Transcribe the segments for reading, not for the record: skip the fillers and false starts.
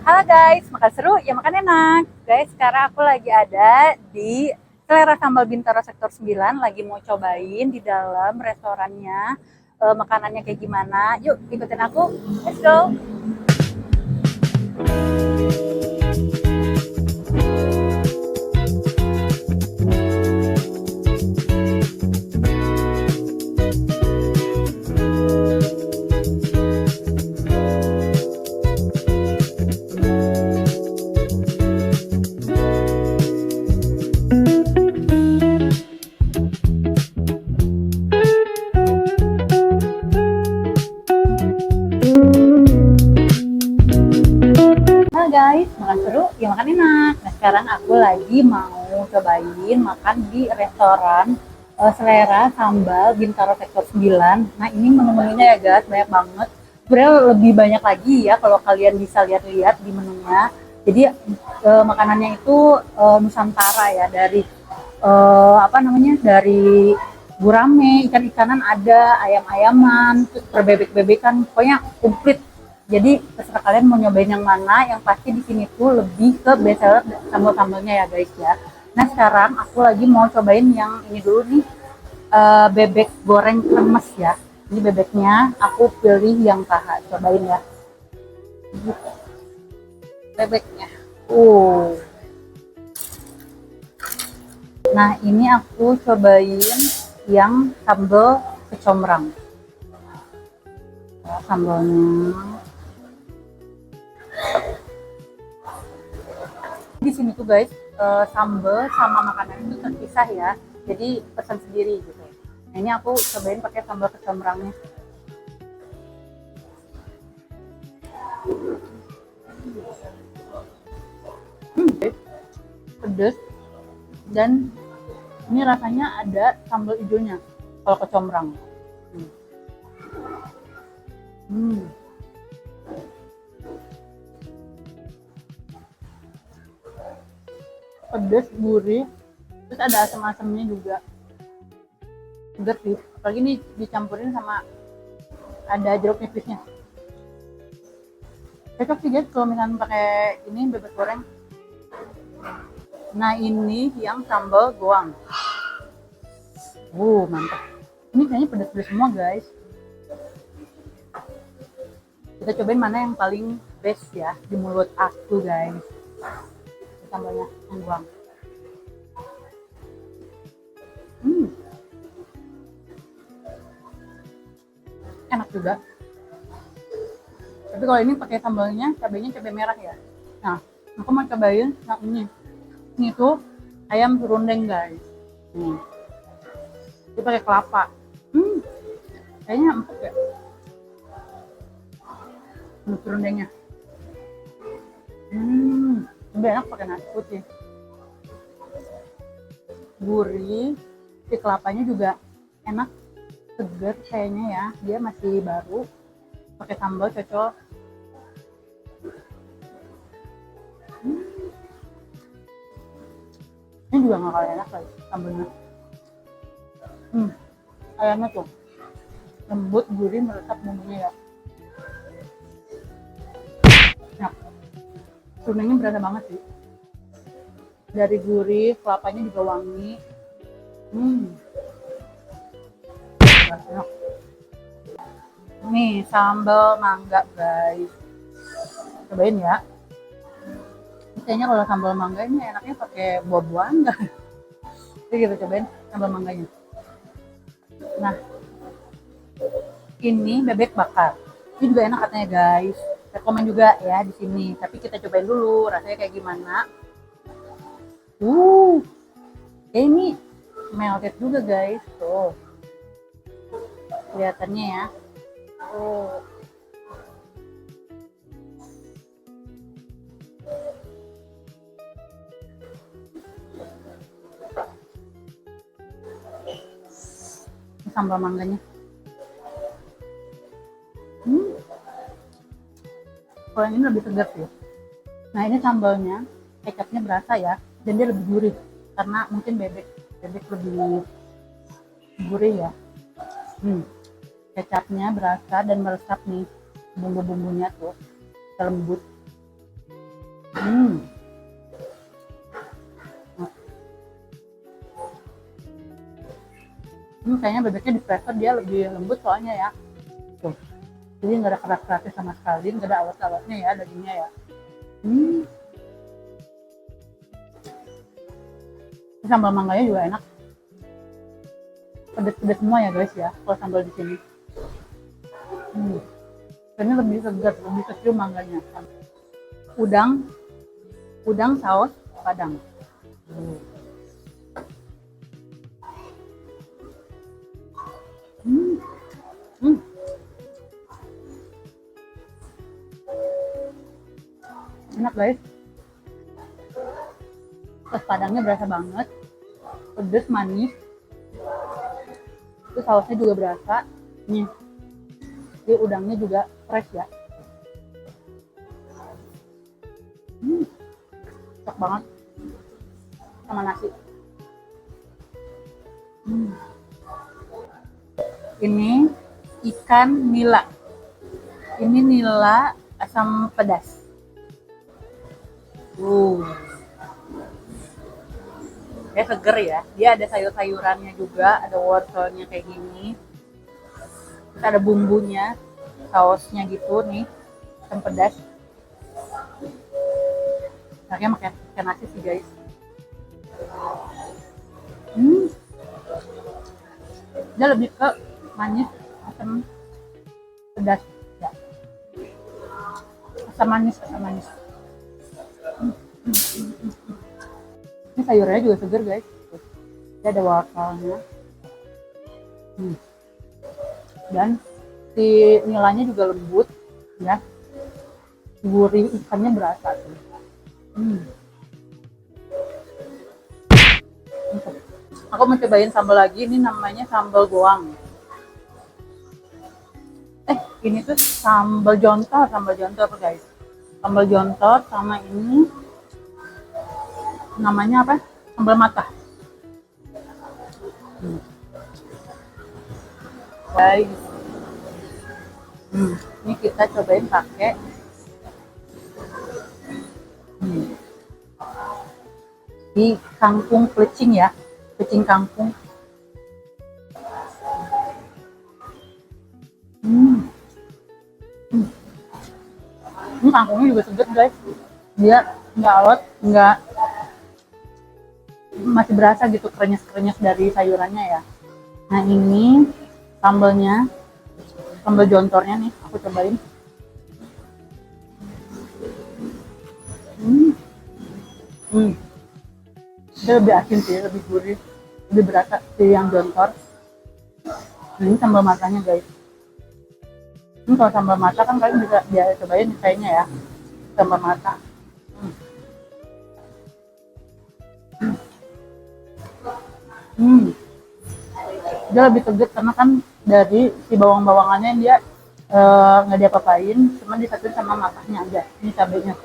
Halo guys, makan seru ya makan enak. Guys, sekarang aku lagi ada di Selera Sambal Bintaro Sektor 9, lagi mau cobain di dalam restorannya. Makanannya kayak gimana? Yuk ikutin aku. Let's go. Nah guys, makan seru ya makan enak. Nah sekarang aku lagi mau cobain makan di restoran Selera Sambal Bintaro Sektor 9. Nah ini menu-menunya ya guys, banyak banget. Sebenarnya lebih banyak lagi ya kalau kalian bisa lihat-lihat di menunya. Jadi makanannya itu Nusantara ya, dari apa namanya, dari gurame, ikan-ikanan ada, ayam-ayaman, terus berbebek-bebekan, pokoknya komplit. Jadi terserah kalian mau nyobain yang mana, yang pasti di sini tuh lebih ke best seller sambal-sambalnya ya guys ya. Nah sekarang aku lagi mau cobain yang ini dulu nih, bebek goreng kremes ya. Ini bebeknya aku pilih yang paha, cobain ya. Bebeknya. Uh. Nah ini aku cobain yang sambal kecombrang. Ya, sambalnya di sini tuh guys, sambal sama makanan itu terpisah ya, jadi pesan sendiri gitu. Nah ini aku cobain pakai sambal kecombrangnya. Pedes, dan ini rasanya ada sambal hijaunya kalau kecombrang. Hmm. Pedes, gurih, terus ada asam-asamnya juga. Segar sih, apalagi ini dicampurin sama ada jeruk nipisnya. Cocok sih guys kalau misalnya pakai ini bebek goreng. Nah ini yang sambal goang. Mantap. Ini kayaknya pedas-pedas semua guys. Kita cobain mana yang paling best ya di mulut aku guys. Sambalnya yang goang. Enak juga. Tapi kalau ini pakai sambalnya, cabenya cabai merah ya. Nah, aku mau cobain yang ini. Ini tuh ayam serundeng guys. Dia pakai kelapa. Kayaknya empuk ya. Serundengnya. Lebih enak pakai nasi putih. Gurih, si kelapanya juga enak, seger kayaknya ya. Dia masih baru. Pakai sambal cocok. Ini juga nggak kalah enak guys sambalnya. Ayamnya tuh lembut, gurih, meresap bumbunya ya. Nah, serundengnya berasa banget sih. Dari gurih, kelapanya juga wangi. Enak. Nih sambal mangga guys, cobain ya. Kayaknya kalau sambal mangga ini enaknya pakai buah-buahan enggak? Jadi kita cobain sambal mangganya. Nah, ini bebek bakar. Ini juga enak katanya guys. Rekomen juga ya di sini. Tapi kita cobain dulu rasanya kayak gimana. Ini melted juga guys. Tuh. Kelihatannya ya. Sambal mangganya. Kalau ini lebih segar sih. Nah ini sambalnya, kecapnya berasa ya, dan dia lebih gurih karena mungkin bebek lebih gurih ya. Kecapnya berasa dan meresap nih, bumbu-bumbunya tuh lembut. Hmm. Kayaknya bebeknya di prefer dia lebih lembut soalnya ya. Tuh. Jadi nggak ada keras-kerasnya sama sekali, nggak ada awet-awetnya ya dagingnya ya. Hmm. Sambal mangganya juga enak. Pedes-pedes semua ya guys ya, kalau sambal di sini. Ini lebih segar, lebih kecium mangganya. Udang, udang saus Padang. Hmm. Hmm. Enak guys. Saus Padangnya berasa banget, pedes, manis. Itu sausnya juga berasa. Nih, jadi udangnya juga fresh ya. Cocok banget sama nasi. Ini ikan nila. Ini nila asam pedas. Dia seger ya. Dia ada sayur-sayurannya juga, ada wortelnya kayak gini. Terus ada bumbunya, sausnya gitu nih, asam pedas. Enaknya pakai nasi sih guys. Dia lebih ke manis, asam pedas ya. Asam manis, asam manis. Ini sayurnya juga seger guys. Dia ada wortelnya. Dan si nilainya juga lembut ya. Gurih ikannya berasa tuh. Aku mau cobain sambal lagi, ini namanya sambal goang. Ini tuh sambal jontor guys. Sambal jontor sama ini namanya apa? Sambal mata. Guys. Ini kita cobain pakai di kangkung pelecing ya, pelecing kangkung. Ini kangkungnya juga segar guys, dia nggak awet, nggak, masih berasa gitu krenyes-krenyes dari sayurannya ya. Nah ini sambalnya, sambal jontornya nih, aku cobain. Dia lebih asin sih, lebih gurih, lebih berasa sih yang jontor. Nah, ini sambal matanya guys. Ini kalau sambal mata kan kalian bisa dia cobain kayaknya ya, sambal mata. Dia lebih segar karena kan dari si bawang-bawangannya dia nggak diapa-apain, cuma disatuin sama matanya aja. Ini cabenya.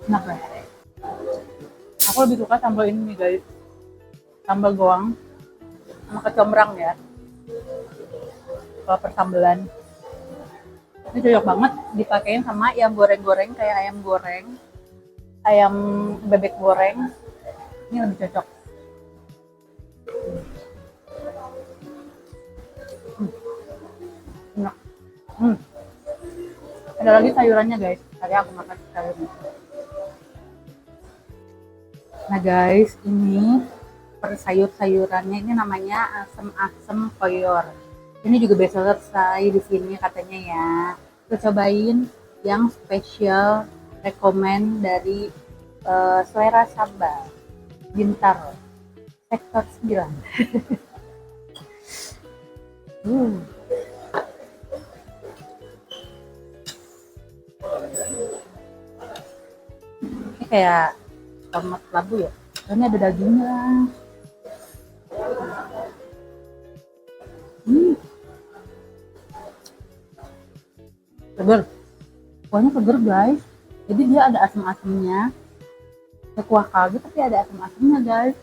Enak ya. Aku lebih suka sambal ini nih guys, sambal goang sama kecombrang ya. Kalau persambelan ini cocok banget dipakein sama ayam goreng-goreng, kayak ayam goreng, ayam bebek goreng. Ini lebih cocok. Enak. Ada lagi sayurannya guys, tadi aku makan sayurnya. Nah guys, ini per sayur-sayurannya ini namanya asem-asem koyor. Ini juga best seller saya di sini katanya ya. Kita cobain yang spesial rekomen dari Selera Sambal Bintaro sektor 9. Ini kayak tomat labu ya. Ini ada dagingnya. Seger. Kuahnya seger guys. Jadi dia ada asam-asamnya. Kayak kuah kaldu tapi ada asam-asamnya guys.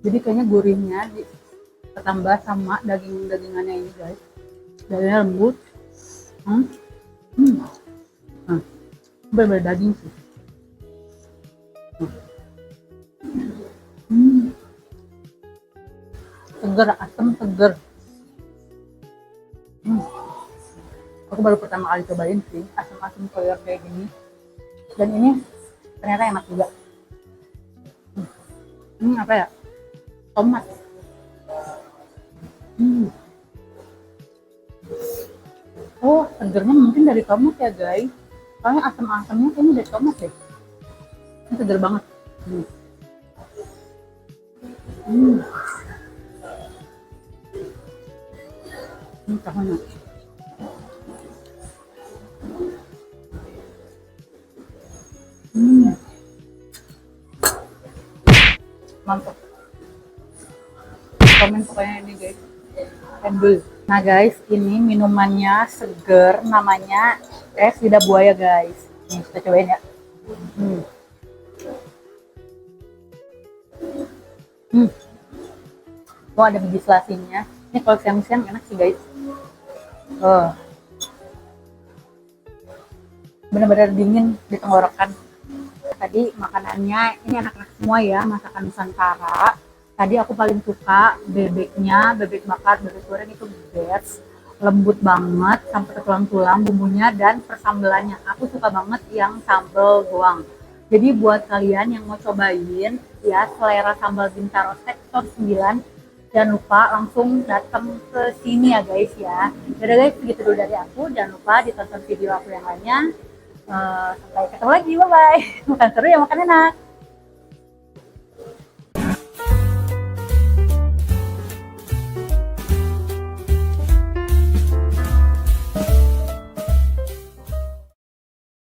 Jadi kayaknya gurihnya ditambah sama daging-dagingannya ini guys. Dagingnya lembut. Hmm. Hmm. Nah, bener-bener daging sih. Hmm. Seger, asam, seger. Hmm. Aku baru pertama kali cobain sih asam-asam koyor kayak gini. Dan ini ternyata enak juga. Apa ya? Tomat. Hmm. Oh, segernya mungkin dari tomat ya guys. Soalnya asam-asamnya ini dari tomat deh. Ini seger banget. Hmm. Hmm. Tahunya. Hmm. Mantap. Komen pokoknya ini guys. Endul. Nah guys, ini minumannya seger, namanya es lidah buaya guys. Nih, kita cobain ya. Hmm. Hmm. Oh, ada biji selasinya. Ini kalau siang-siang enak sih guys. Oh, benar-benar dingin di tenggorokan. Tadi makanannya ini enak-enak semua ya, masakan Nusantara. Tadi aku paling suka bebeknya, bebek bakar, bebek goreng itu best. Lembut banget sampai ke tulang-tulang bumbunya dan persambelannya. Aku suka banget yang sambal goang. Jadi buat kalian yang mau cobain ya selera sambal Bintaro sektor 9, jangan lupa langsung datang ke sini ya guys ya. Yaudah guys, segitu dulu dari aku. Jangan lupa ditonton video aku yang lainnya. Sampai ketemu lagi, bye bye. Makan seru ya, makan enak.